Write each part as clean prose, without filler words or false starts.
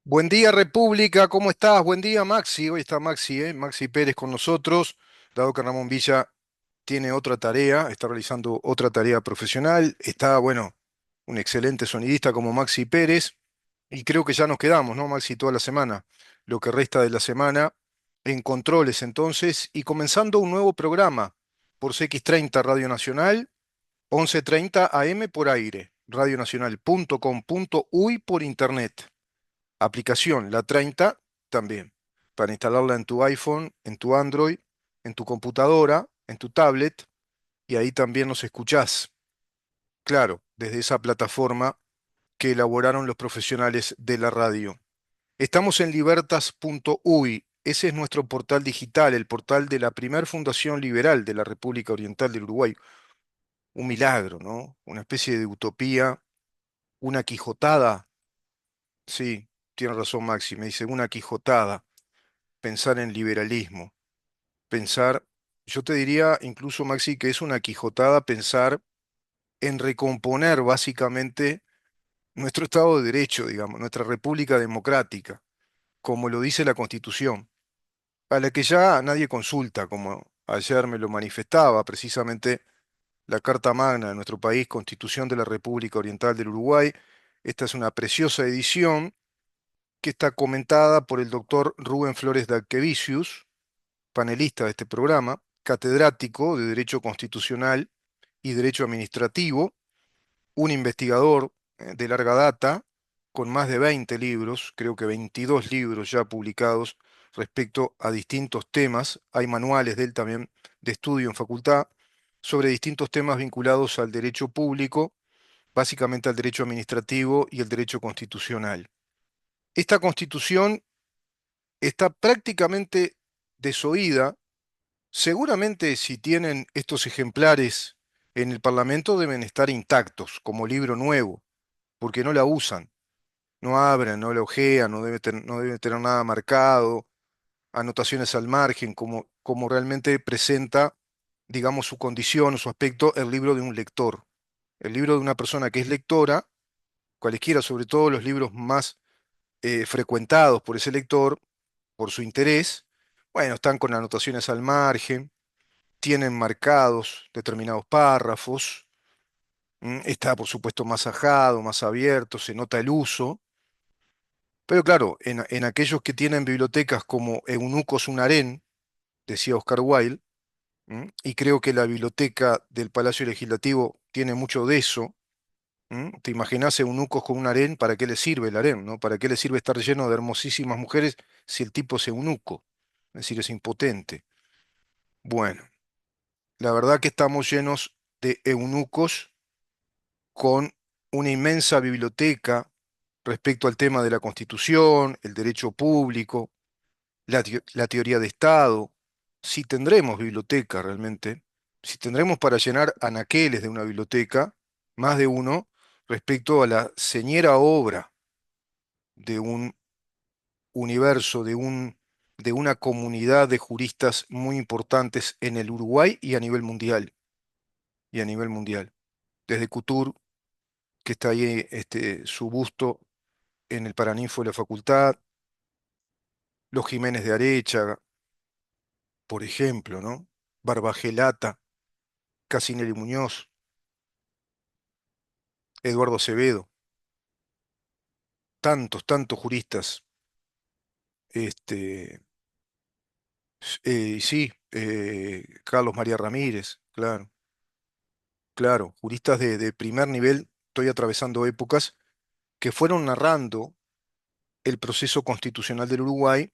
Buen día, República, ¿cómo estás? Buen día, Maxi. Hoy está Maxi, Maxi Pérez con nosotros, dado que Ramón Villa tiene otra tarea, está realizando otra tarea profesional. Está, bueno, un excelente sonidista como Maxi Pérez, y creo que ya nos quedamos, ¿no, Maxi? Toda la semana, lo que resta de la semana, en controles entonces, y comenzando un nuevo programa por CX30 Radio Nacional, 11:30 AM por aire, radionacional.com.uy por internet. Aplicación, la 30 también, para instalarla en tu iPhone, en tu Android, en tu computadora, en tu tablet, y ahí también nos escuchás. Claro, desde esa plataforma que elaboraron los profesionales de la radio. Estamos en libertas.uy. Ese es nuestro portal digital, el portal de la primer fundación liberal de la República Oriental del Uruguay. Un milagro, ¿no? Una especie de utopía, una quijotada. Sí, tiene razón Maxi, me dice una quijotada. Pensar en liberalismo, pensar, yo te diría incluso, Maxi, que es una quijotada pensar en recomponer básicamente nuestro Estado de Derecho, digamos, nuestra República Democrática, como lo dice la Constitución, a la que ya nadie consulta, como ayer me lo manifestaba precisamente la Carta Magna de nuestro país, Constitución de la República Oriental del Uruguay. Esta es una preciosa edición que está comentada por el doctor Rubén Flores de Arquevicius, panelista de este programa, catedrático de Derecho Constitucional y Derecho Administrativo, un investigador de larga data, con más de 20 libros, creo que 22 libros ya publicados respecto a distintos temas. Hay manuales de él también de estudio en facultad sobre distintos temas vinculados al derecho público, básicamente al derecho administrativo y el derecho constitucional. Esta constitución está prácticamente desoída. Seguramente si tienen estos ejemplares en el Parlamento deben estar intactos como libro nuevo, porque no la usan, no abren, no la hojean, no debe tener nada marcado, anotaciones al margen, como realmente presenta, digamos, su condición, su aspecto, el libro de un lector. El libro de una persona que es lectora, cualesquiera, sobre todo los libros más frecuentados por ese lector, por su interés, bueno, están con anotaciones al margen, tienen marcados determinados párrafos, está por supuesto más ajado, más abierto, se nota el uso, pero claro, en aquellos que tienen bibliotecas como Eunucos un harén, decía Oscar Wilde, y creo que la biblioteca del Palacio Legislativo tiene mucho de eso. ¿Te imaginás eunucos con un harén? ¿Para qué le sirve el harén, no? ¿Para qué le sirve estar lleno de hermosísimas mujeres si el tipo es eunuco? Es decir, es impotente. Bueno, la verdad que estamos llenos de eunucos con una inmensa biblioteca respecto al tema de la Constitución, el derecho público, la teoría de Estado, si tendremos biblioteca realmente, si tendremos para llenar anaqueles de una biblioteca, más de uno, respecto a la señera obra de un universo, de una comunidad de juristas muy importantes en el Uruguay y a nivel mundial, y a nivel mundial. Desde Couture, que está ahí su busto en el Paraninfo de la Facultad, los Jiménez de Arecha, por ejemplo, ¿no? Barbagelata, Casinelli Muñoz, Eduardo Acevedo, tantos juristas, este, sí, Carlos María Ramírez, claro, claro, juristas de primer nivel, estoy atravesando épocas que fueron narrando el proceso constitucional del Uruguay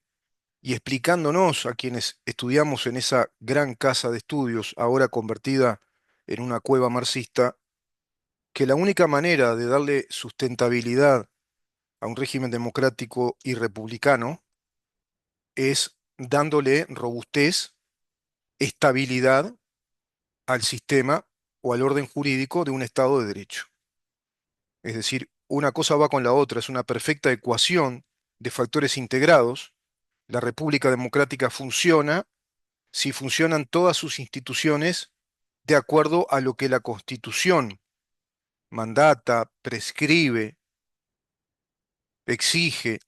y explicándonos a quienes estudiamos en esa gran casa de estudios, ahora convertida en una cueva marxista, que la única manera de darle sustentabilidad a un régimen democrático y republicano es dándole robustez, estabilidad al sistema o al orden jurídico de un Estado de Derecho. Es decir, una cosa va con la otra, es una perfecta ecuación de factores integrados. La República Democrática funciona si funcionan todas sus instituciones de acuerdo a lo que la Constitución mandata, prescribe, exige.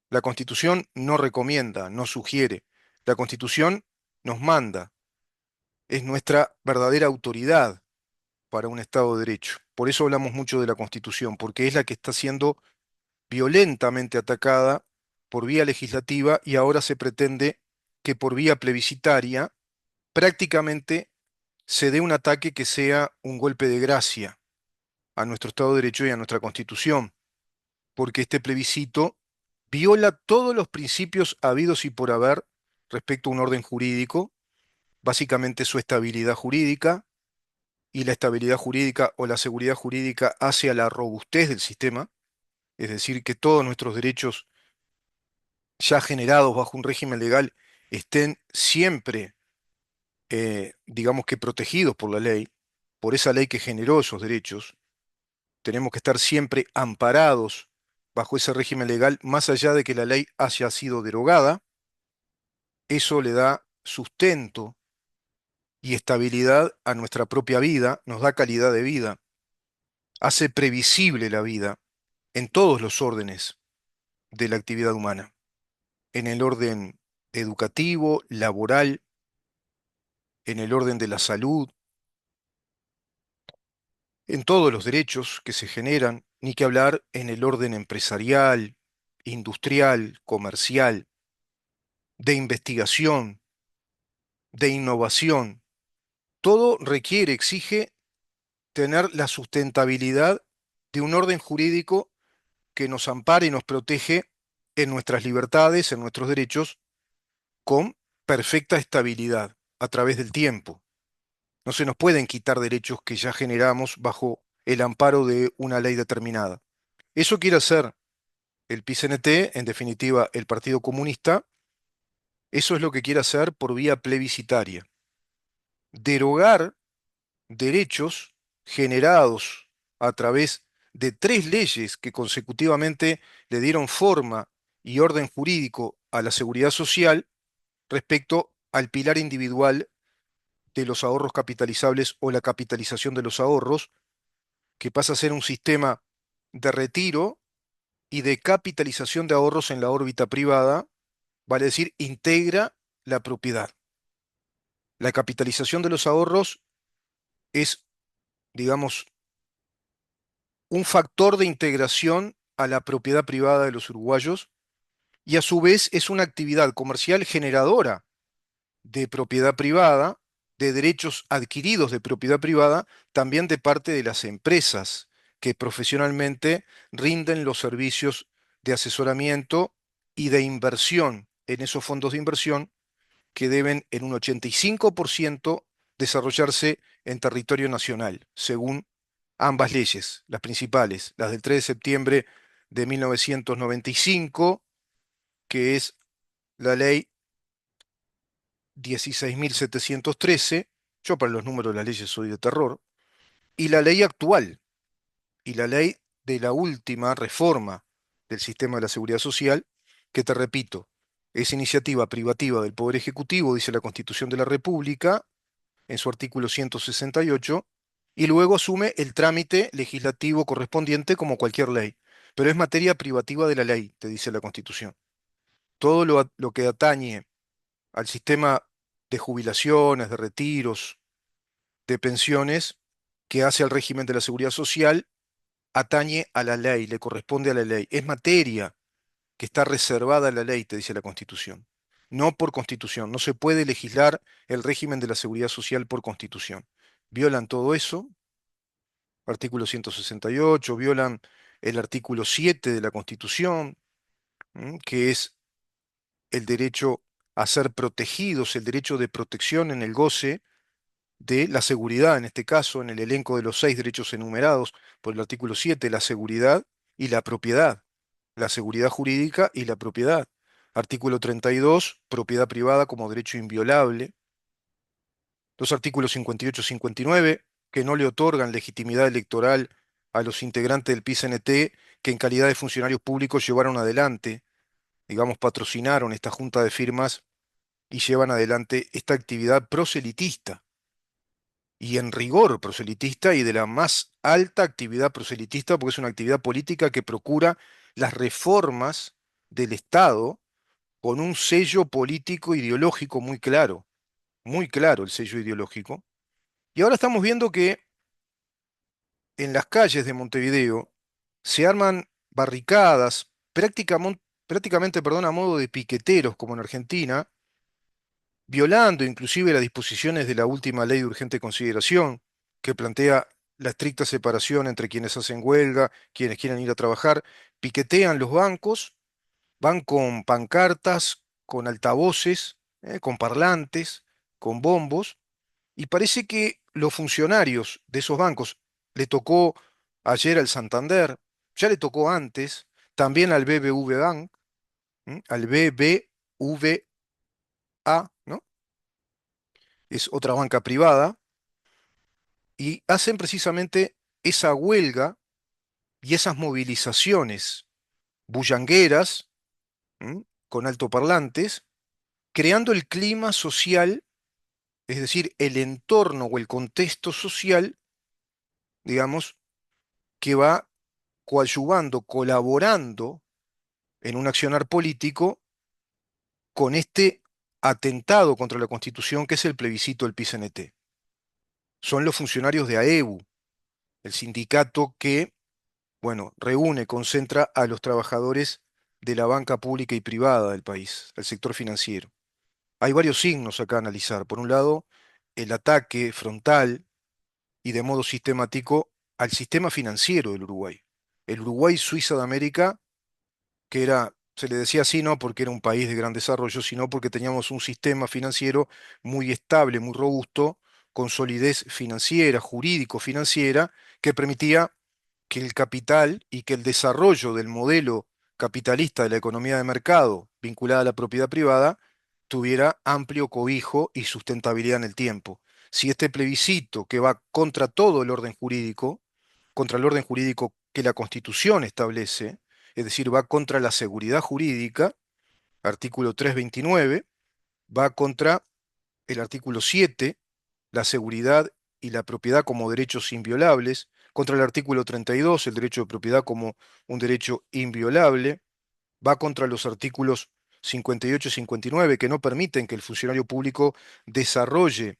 La Constitución no recomienda, no sugiere. La Constitución nos manda, es nuestra verdadera autoridad para un Estado de Derecho. Por eso hablamos mucho de la Constitución, porque es la que está siendo violentamente atacada por vía legislativa y ahora se pretende que por vía plebiscitaria prácticamente se dé un ataque que sea un golpe de gracia a nuestro Estado de Derecho y a nuestra Constitución, porque este plebiscito viola todos los principios habidos y por haber respecto a un orden jurídico, básicamente su estabilidad jurídica, y la estabilidad jurídica o la seguridad jurídica hace a la robustez del sistema, es decir, que todos nuestros derechos ya generados bajo un régimen legal estén siempre, digamos que protegidos por la ley, por esa ley que generó esos derechos. Tenemos que estar siempre amparados bajo ese régimen legal, más allá de que la ley haya sido derogada. Eso le da sustento y estabilidad a nuestra propia vida, nos da calidad de vida, hace previsible la vida en todos los órdenes de la actividad humana, en el orden educativo, laboral, en el orden de la salud, en todos los derechos que se generan, ni que hablar en el orden empresarial, industrial, comercial, de investigación, de innovación. Todo requiere, exige tener la sustentabilidad de un orden jurídico que nos ampare y nos protege en nuestras libertades, en nuestros derechos, con perfecta estabilidad a través del tiempo. No se nos pueden quitar derechos que ya generamos bajo el amparo de una ley determinada. Eso quiere hacer el PCNT, en definitiva el Partido Comunista, eso es lo que quiere hacer por vía plebiscitaria. Derogar derechos generados a través de tres leyes que consecutivamente le dieron forma y orden jurídico a la seguridad social respecto al pilar individual de los ahorros capitalizables o la capitalización de los ahorros, que pasa a ser un sistema de retiro y de capitalización de ahorros en la órbita privada, vale decir, integra la propiedad. La capitalización de los ahorros es, digamos, un factor de integración a la propiedad privada de los uruguayos y a su vez es una actividad comercial generadora de propiedad privada, de derechos adquiridos de propiedad privada, también de parte de las empresas que profesionalmente rinden los servicios de asesoramiento y de inversión en esos fondos de inversión que deben en un 85% desarrollarse en territorio nacional, según ambas leyes, las principales, las del 3 de septiembre de 1995, que es la ley 16.713, yo para los números de las leyes soy de terror, y la ley actual, y la ley de la última reforma del sistema de la seguridad social, que te repito, es iniciativa privativa del Poder Ejecutivo, dice la Constitución de la República, en su artículo 168, y luego asume el trámite legislativo correspondiente como cualquier ley. Pero es materia privativa de la ley, te dice la Constitución. Todo lo que atañe al sistema de jubilaciones, de retiros, de pensiones, que hace al régimen de la seguridad social, atañe a la ley, le corresponde a la ley. Es materia que está reservada a la ley, te dice la Constitución. No por Constitución. No se puede legislar el régimen de la seguridad social por Constitución. Violan todo eso, artículo 168, violan el artículo 7 de la Constitución, que es el derecho a ser protegidos, el derecho de protección en el goce de la seguridad, en este caso, en el elenco de los 6 derechos enumerados por el artículo 7, la seguridad y la propiedad, la seguridad jurídica y la propiedad. Artículo 32, propiedad privada como derecho inviolable. Los artículos 58 y 59, que no le otorgan legitimidad electoral a los integrantes del PCNT que en calidad de funcionarios públicos llevaron adelante, digamos, patrocinaron esta junta de firmas y llevan adelante esta actividad proselitista y en rigor proselitista y de la más alta actividad proselitista porque es una actividad política que procura las reformas del Estado con un sello político ideológico muy claro el sello ideológico. Y ahora estamos viendo que en las calles de Montevideo se arman barricadas, prácticamente, perdón, a modo de piqueteros, como en Argentina, violando inclusive las disposiciones de la última ley de urgente consideración, que plantea la estricta separación entre quienes hacen huelga, quienes quieren ir a trabajar, piquetean los bancos, van con pancartas, con altavoces, con parlantes, con bombos, y parece que los funcionarios de esos bancos, le tocó ayer al Santander, ya le tocó antes, también al BBV Bank, al BBVA, ¿no? Es otra banca privada, y hacen precisamente esa huelga y esas movilizaciones bullangueras, ¿m? Con altoparlantes, creando el clima social, es decir, el entorno o el contexto social, digamos, que va coadyuvando, colaborando en un accionar político con este atentado contra la Constitución que es el plebiscito del PIT-CNT. Son los funcionarios de AEBU, el sindicato que, bueno, reúne, concentra a los trabajadores de la banca pública y privada del país, el sector financiero. Hay varios signos acá a analizar. Por un lado, el ataque frontal y de modo sistemático al sistema financiero del Uruguay. El Uruguay Suiza de América, que era, se le decía así no porque era un país de gran desarrollo, sino porque teníamos un sistema financiero muy estable, muy robusto, con solidez financiera, jurídico-financiera, que permitía que el capital y que el desarrollo del modelo capitalista de la economía de mercado vinculada a la propiedad privada tuviera amplio cobijo y sustentabilidad en el tiempo. Si este plebiscito que va contra todo el orden jurídico, contra el orden jurídico que la Constitución establece, es decir, va contra la seguridad jurídica, artículo 329, va contra el artículo 7, la seguridad y la propiedad como derechos inviolables, contra el artículo 32, el derecho de propiedad como un derecho inviolable, va contra los artículos 58 y 59 que no permiten que el funcionario público desarrolle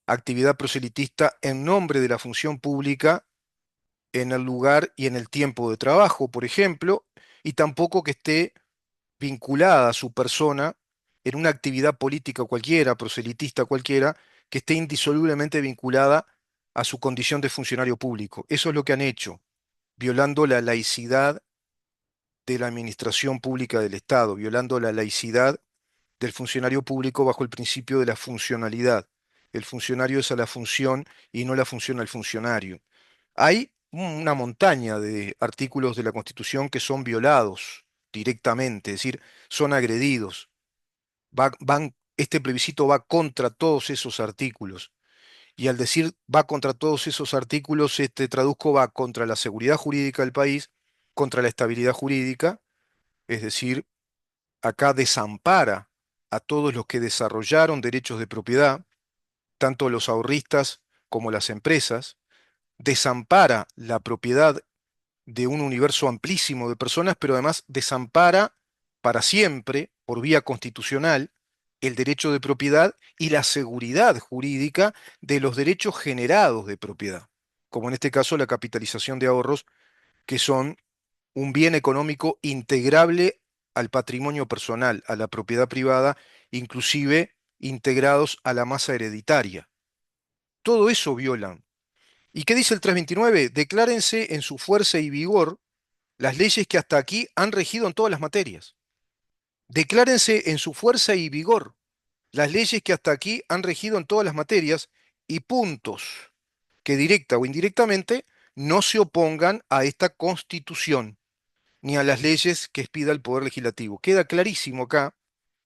actividad proselitista en nombre de la función pública en el lugar y en el tiempo de trabajo, por ejemplo, y tampoco que esté vinculada a su persona en una actividad política cualquiera, proselitista cualquiera, que esté indisolublemente vinculada a su condición de funcionario público. Eso es lo que han hecho, violando la laicidad de la administración pública del Estado, violando la laicidad del funcionario público bajo el principio de la funcionalidad. El funcionario es a la función y no la función al funcionario. Hay una montaña de artículos de la Constitución que son violados directamente, es decir, son agredidos. Este plebiscito va contra todos esos artículos. Y al decir va contra todos esos artículos, este traduzco va contra la seguridad jurídica del país, contra la estabilidad jurídica, es decir, acá desampara a todos los que desarrollaron derechos de propiedad, tanto los ahorristas como las empresas, desampara la propiedad de un universo amplísimo de personas, pero además desampara para siempre, por vía constitucional, el derecho de propiedad y la seguridad jurídica de los derechos generados de propiedad, como en este caso la capitalización de ahorros, que son un bien económico integrable al patrimonio personal, a la propiedad privada, inclusive integrados a la masa hereditaria. Todo eso violan. ¿Y qué dice el 329? Declárense en su fuerza y vigor las leyes que hasta aquí han regido en todas las materias. Declárense en su fuerza y vigor las leyes que hasta aquí han regido en todas las materias y puntos que directa o indirectamente no se opongan a esta Constitución ni a las leyes que expida el Poder Legislativo. Queda clarísimo acá,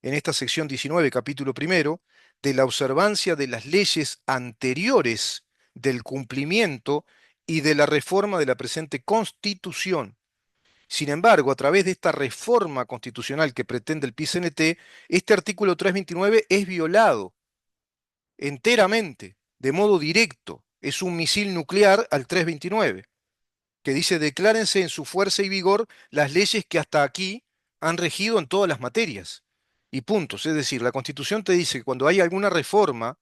en esta sección 19, capítulo primero, de la observancia de las leyes anteriores del cumplimiento y de la reforma de la presente Constitución. Sin embargo, a través de esta reforma constitucional que pretende el PIT-CNT, este artículo 329 es violado enteramente, de modo directo. Es un misil nuclear al 329, que dice: declárense en su fuerza y vigor las leyes que hasta aquí han regido en todas las materias y puntos. Es decir, la Constitución te dice que cuando hay alguna reforma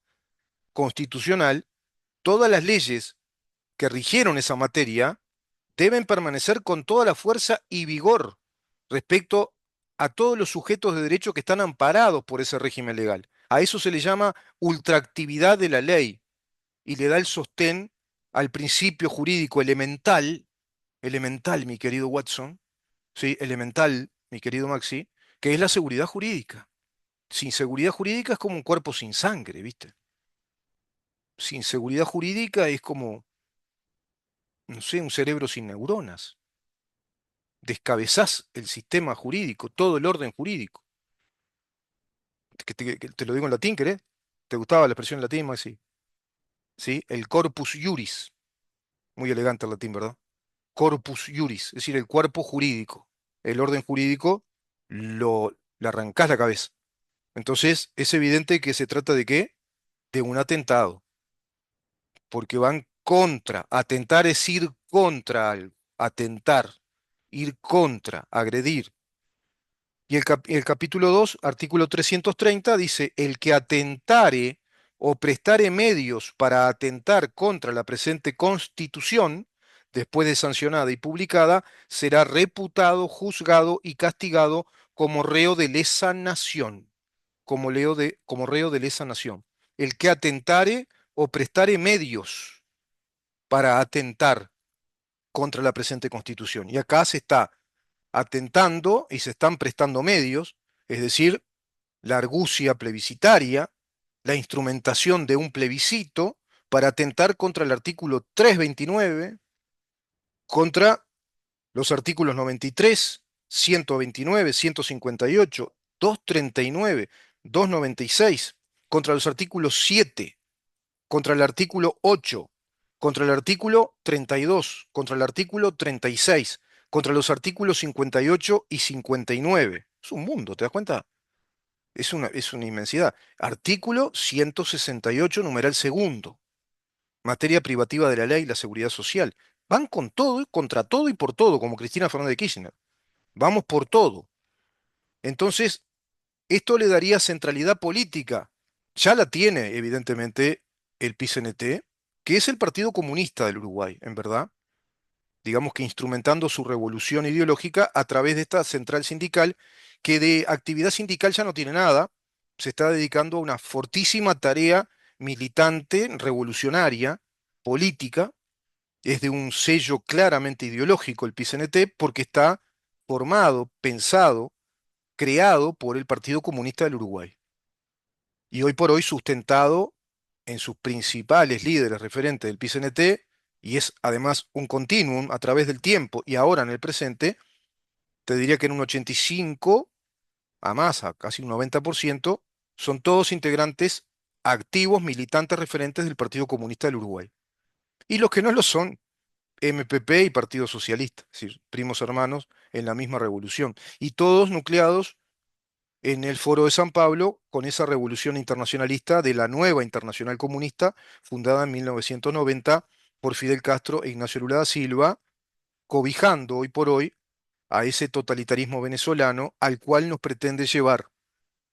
constitucional, todas las leyes que rigieron esa materia deben permanecer con toda la fuerza y vigor respecto a todos los sujetos de derecho que están amparados por ese régimen legal. A eso se le llama ultraactividad de la ley y le da el sostén al principio jurídico elemental, elemental, mi querido Watson, ¿sí? Elemental, mi querido Maxi, que es la seguridad jurídica. Sin seguridad jurídica es como un cuerpo sin sangre, ¿viste? Sin seguridad jurídica es como, no sé, un cerebro sin neuronas. Descabezás el sistema jurídico, todo el orden jurídico. Que te lo digo en latín, ¿querés? ¿Te gustaba la expresión en latín, Maxi? ¿Sí? El corpus juris. Muy elegante el latín, ¿verdad? Corpus juris, es decir, el cuerpo jurídico. El orden jurídico le arrancás la cabeza. Entonces, es evidente que se trata de qué? De un atentado, porque van contra. Atentar es ir contra algo. Atentar, ir contra, agredir. Y el capítulo 2, artículo 330, dice, el que atentare o prestare medios para atentar contra la presente Constitución, después de sancionada y publicada, será reputado, juzgado y castigado como reo de lesa nación, como reo de lesa nación. El que atentare o prestare medios para atentar contra la presente Constitución. Y acá se está atentando y se están prestando medios, es decir, la argucia plebiscitaria, la instrumentación de un plebiscito para atentar contra el artículo 329, contra los artículos 93, 129, 158, 239, 296, contra los artículos 7, contra el artículo 8, contra el artículo 32, contra el artículo 36, contra los artículos 58 y 59. Es un mundo, ¿te das cuenta? Es una inmensidad. Artículo 168, numeral segundo, materia privativa de la ley y la seguridad social. Van con todo, contra todo y por todo, como Cristina Fernández de Kirchner. Vamos por todo. Entonces, esto le daría centralidad política. Ya la tiene, evidentemente, el PCNT, que es el Partido Comunista del Uruguay, en verdad. Digamos que instrumentando su revolución ideológica a través de esta central sindical, que de actividad sindical ya no tiene nada, se está dedicando a una fortísima tarea militante, revolucionaria, política, es de un sello claramente ideológico el PCNT, porque está formado, pensado, creado por el Partido Comunista del Uruguay. Y hoy por hoy sustentado en sus principales líderes referentes del PCNT, y es además un continuum a través del tiempo y ahora en el presente, te diría que en un 85 a más, a casi un 90%, son todos integrantes activos, militantes referentes del Partido Comunista del Uruguay. Y los que no lo son, MPP y Partido Socialista, es decir, primos hermanos en la misma revolución, y todos nucleados en el Foro de San Pablo con esa revolución internacionalista de la nueva Internacional Comunista, fundada en 1990 por Fidel Castro e Ignacio Lula da Silva, cobijando hoy por hoy a ese totalitarismo venezolano al cual nos pretende llevar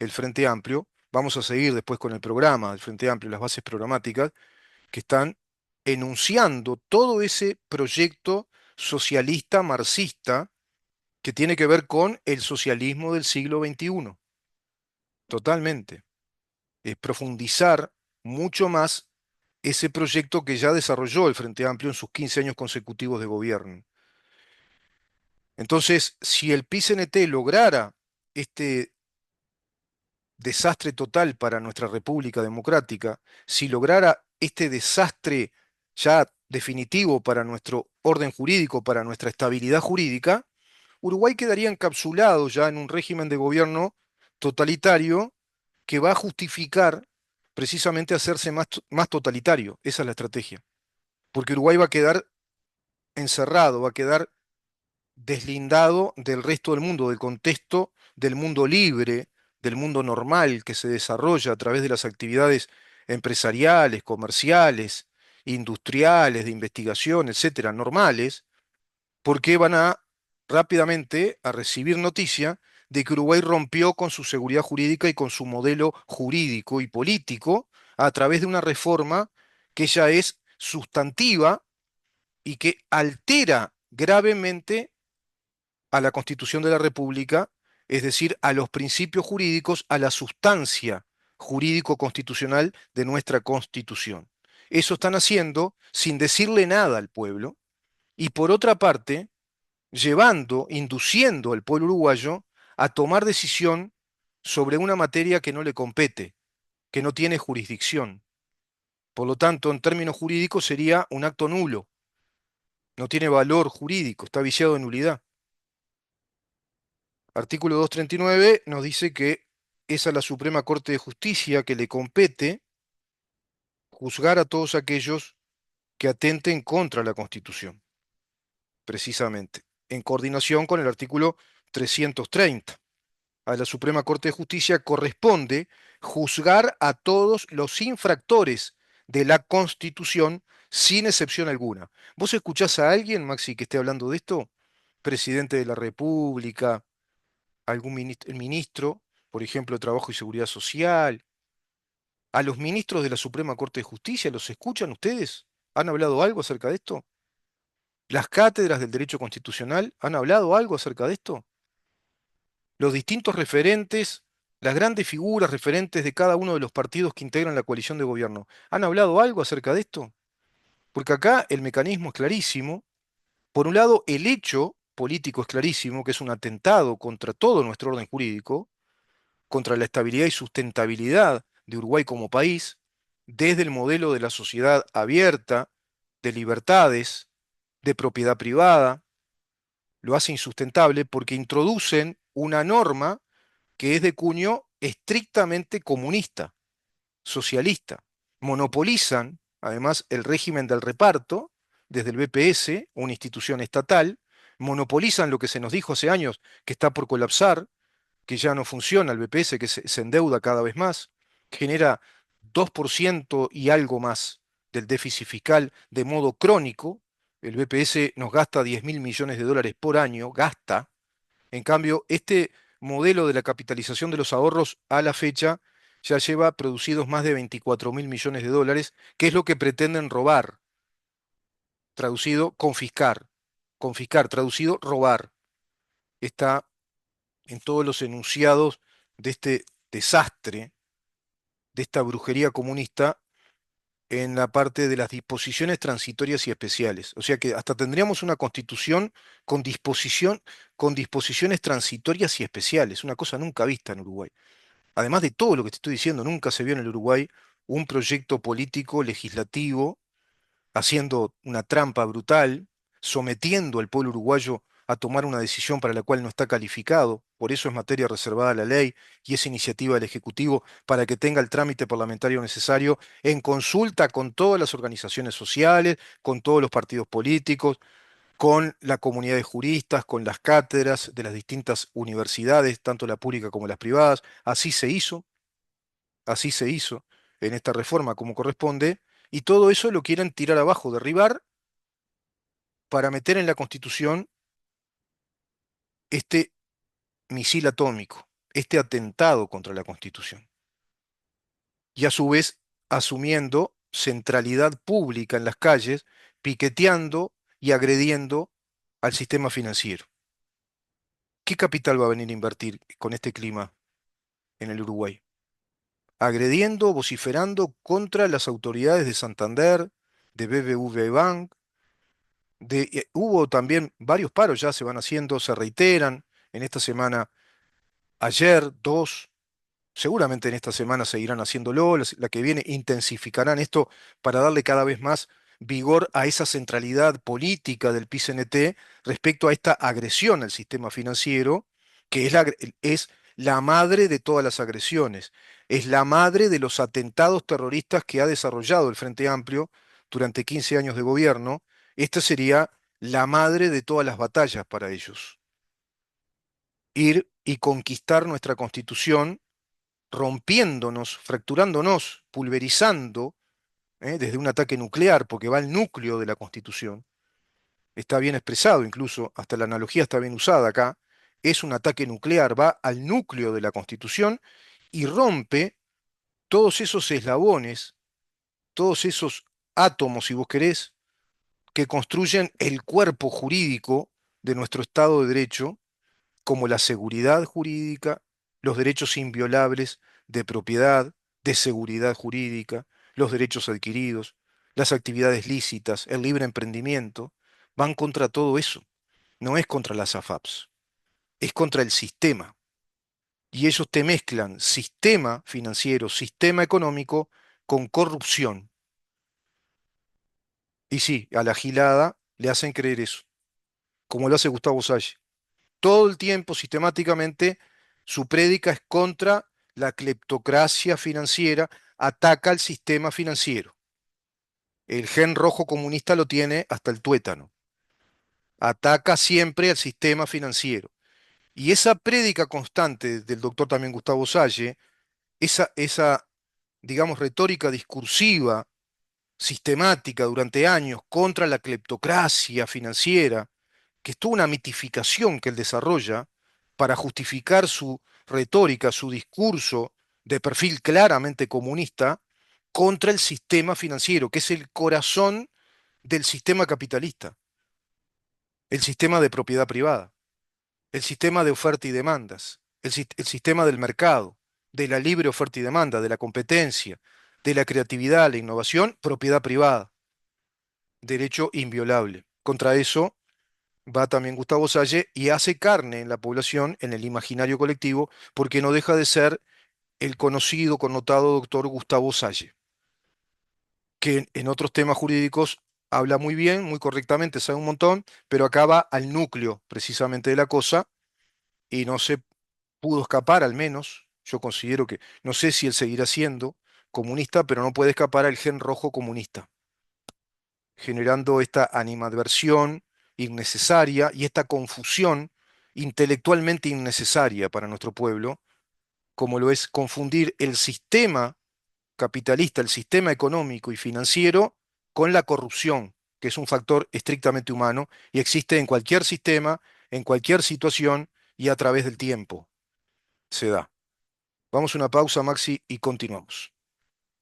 el Frente Amplio. Vamos a seguir después con el programa del Frente Amplio, las bases programáticas, que están enunciando todo ese proyecto socialista marxista que tiene que ver con el socialismo del siglo XXI. Totalmente. Es profundizar mucho más ese proyecto que ya desarrolló el Frente Amplio en sus 15 años consecutivos de gobierno. Entonces, si el PCNT lograra este desastre total para nuestra República Democrática, si lograra este desastre ya definitivo para nuestro orden jurídico, para nuestra estabilidad jurídica, Uruguay quedaría encapsulado ya en un régimen de gobierno totalitario que va a justificar precisamente hacerse más totalitario. Esa es la estrategia. Porque Uruguay va a quedar encerrado, va a quedar deslindado del resto del mundo, del contexto del mundo libre, del mundo normal que se desarrolla a través de las actividades empresariales, comerciales, industriales, de investigación, etcétera, normales, porque van a rápidamente a recibir noticia de que Uruguay rompió con su seguridad jurídica y con su modelo jurídico y político a través de una reforma que ya es sustantiva y que altera gravemente a la Constitución de la República, es decir, a los principios jurídicos, a la sustancia jurídico-constitucional de nuestra Constitución. Eso están haciendo sin decirle nada al pueblo y por otra parte, llevando, induciendo al pueblo uruguayo a tomar decisión sobre una materia que no le compete, que no tiene jurisdicción. Por lo tanto, en términos jurídicos sería un acto nulo, no tiene valor jurídico, está viciado de nulidad. Artículo 239 nos dice que es a la Suprema Corte de Justicia que le compete juzgar a todos aquellos que atenten contra la Constitución, precisamente, en coordinación con el artículo 330. A la Suprema Corte de Justicia corresponde juzgar a todos los infractores de la Constitución sin excepción alguna. ¿Vos escuchás a alguien, Maxi, que esté hablando de esto? Presidente de la República, algún ministro, el ministro, por ejemplo, de Trabajo y Seguridad Social, a los ministros de la Suprema Corte de Justicia, ¿los escuchan ustedes? ¿Han hablado algo acerca de esto? ¿Las cátedras del derecho constitucional han hablado algo acerca de esto? Los distintos referentes, las grandes figuras referentes de cada uno de los partidos que integran la coalición de gobierno, ¿han hablado algo acerca de esto? Porque acá el mecanismo es clarísimo. Por un lado, el hecho político es clarísimo, que es un atentado contra todo nuestro orden jurídico, contra la estabilidad y sustentabilidad de Uruguay como país, desde el modelo de la sociedad abierta, de libertades, de propiedad privada, lo hace insustentable porque introducen una norma que es de cuño estrictamente comunista, socialista. Monopolizan, además, el régimen del reparto desde el BPS, una institución estatal, monopolizan lo que se nos dijo hace años que está por colapsar, que ya no funciona el BPS, que se endeuda cada vez más, genera 2% y algo más del déficit fiscal de modo crónico. El BPS nos gasta 10.000 millones de dólares por año, gasta. En cambio, este modelo de la capitalización de los ahorros a la fecha ya lleva producidos más de 24.000 millones de dólares, que es lo que pretenden robar, traducido confiscar, confiscar, traducido robar. Está en todos los enunciados de este desastre, de esta brujería comunista, en la parte de las disposiciones transitorias y especiales. O sea que hasta tendríamos una constitución con con disposiciones transitorias y especiales, una cosa nunca vista en Uruguay. Además de todo lo que te estoy diciendo, nunca se vio en el Uruguay un proyecto político legislativo haciendo una trampa brutal, sometiendo al pueblo uruguayo a tomar una decisión para la cual no está calificado. Por eso es materia reservada a la ley y es iniciativa del Ejecutivo para que tenga el trámite parlamentario necesario en consulta con todas las organizaciones sociales, con todos los partidos políticos, con la comunidad de juristas, con las cátedras de las distintas universidades, tanto la pública como las privadas. Así se hizo en esta reforma como corresponde, y todo eso lo quieren tirar abajo, derribar, para meter en la Constitución este misil atómico, este atentado contra la Constitución. Y a su vez asumiendo centralidad pública en las calles, piqueteando y agrediendo al sistema financiero. ¿Qué capital va a venir a invertir con este clima en el Uruguay? Agrediendo, vociferando contra las autoridades de Santander, de BBV Bank, hubo también varios paros, ya se van haciendo, se reiteran en esta semana, ayer dos, seguramente en esta semana seguirán haciéndolo, la que viene intensificarán esto para darle cada vez más vigor a esa centralidad política del PCNT respecto a esta agresión al sistema financiero, que es la madre de todas las agresiones, es la madre de los atentados terroristas que ha desarrollado el Frente Amplio durante 15 años de gobierno. Esta sería la madre de todas las batallas para ellos. Ir y conquistar nuestra constitución rompiéndonos, fracturándonos, pulverizando, desde un ataque nuclear, porque va al núcleo de la Constitución, está bien expresado incluso, hasta la analogía está bien usada acá, es un ataque nuclear, va al núcleo de la Constitución y rompe todos esos eslabones, todos esos átomos, si vos querés, que construyen el cuerpo jurídico de nuestro Estado de Derecho, como la seguridad jurídica, los derechos inviolables de propiedad, de seguridad jurídica, los derechos adquiridos, las actividades lícitas, el libre emprendimiento, van contra todo eso. No es contra las AFAPs, es contra el sistema. Y ellos te mezclan sistema financiero, sistema económico con corrupción. Y sí, a la gilada le hacen creer eso, como lo hace Gustavo Salle. Todo el tiempo, sistemáticamente, su prédica es contra la cleptocracia financiera, ataca al sistema financiero. El gen rojo comunista lo tiene hasta el tuétano. Ataca siempre al sistema financiero. Y esa prédica constante del doctor también Gustavo Salle, esa, digamos, retórica discursiva, sistemática durante años contra la cleptocracia financiera, que es toda una mitificación que él desarrolla para justificar su retórica, su discurso de perfil claramente comunista contra el sistema financiero, que es el corazón del sistema capitalista, el sistema de propiedad privada, el sistema de oferta y demandas, el sistema del mercado, de la libre oferta y demanda, de la competencia, de la creatividad, la innovación, propiedad privada, derecho inviolable. Contra eso va también Gustavo Salle y hace carne en la población, en el imaginario colectivo, porque no deja de ser el conocido, connotado doctor Gustavo Salle, que en otros temas jurídicos habla muy bien, muy correctamente, sabe un montón, pero acá va al núcleo precisamente de la cosa y no se pudo escapar, al menos, yo considero que, no sé si él seguirá siendo comunista, pero no puede escapar al gen rojo comunista, generando esta animadversión innecesaria y esta confusión intelectualmente innecesaria para nuestro pueblo, como lo es confundir el sistema capitalista, el sistema económico y financiero, con la corrupción, que es un factor estrictamente humano y existe en cualquier sistema, en cualquier situación y a través del tiempo se da. Vamos a una pausa, Maxi, y continuamos.